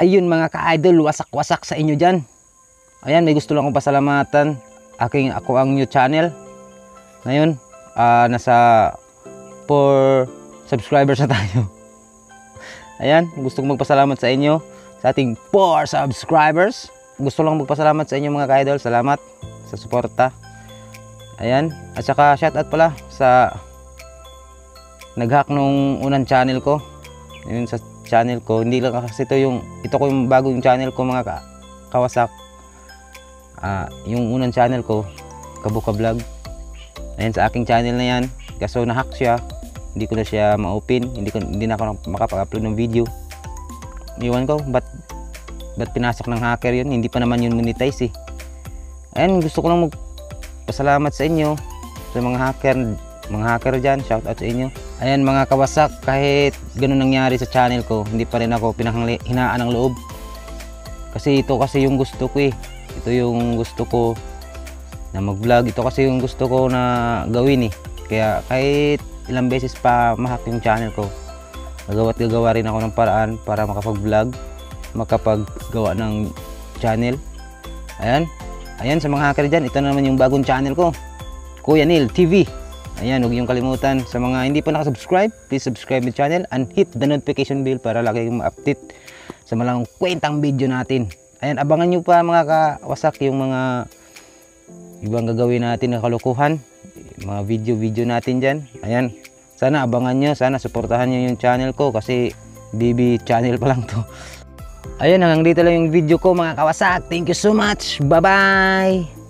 ayun mga ka-idol, wasak-wasak sa inyo dyan. Ayan, may gusto lang akong pasalamatan. Ako ang new channel. Ngayon, nasa 4 subscribers na tayo. Ayan, gusto kong magpasalamat sa inyo, sa ating 4 subscribers. Gusto lang magpasalamat sa inyo mga ka-idol. Salamat sa suporta. Ayan, at saka shoutout pala sa nag-hack nung unang channel ko. Yun sa channel ko, hindi lang kasi ito ko yung bagong channel ko mga kawasak. Yung unang channel ko, Kabuka Vlog. Ayan, sa aking channel na yan. Kaso na-hack siya. Hindi ko na siya ma-open. Hindi na ako makapag-upload ng video. Iwan ko, ba't pinasok ng hacker yun? Hindi pa naman yun monetize eh. Ayan, gusto ko lang magpasalamat sa inyo. Sa mga hacker dyan, shoutout sa inyo. Ayan mga kawasak, kahit ganun nangyari sa channel ko, hindi pa rin ako hinaan ng loob. Kasi ito kasi yung gusto ko eh. Ito yung gusto ko na mag-vlog. Ito kasi yung gusto ko na gawin eh. Kaya kahit ilang beses pa ma-hack yung channel ko, gagawa rin ako ng paraan para makapag-vlog, makapaggawa ng channel. Ayan sa mga hacker dyan, ito naman yung bagong channel ko, Kuya Neil TV. Ayan, huwag yung kalimutan. Sa mga hindi pa nakasubscribe, please subscribe my channel and hit the notification bell para lagi kayong ma-update sa malang kwentang video natin. Ayan, abangan nyo pa mga kawasak yung mga ibang gagawin natin na kalokohan, mga video natin dyan. Ayan, sana abangan nyo, sana suportahan nyo yung channel ko kasi baby channel pa lang to. Ayan, hanggang dito lang yung video ko mga kawasak. Thank you so much, bye bye.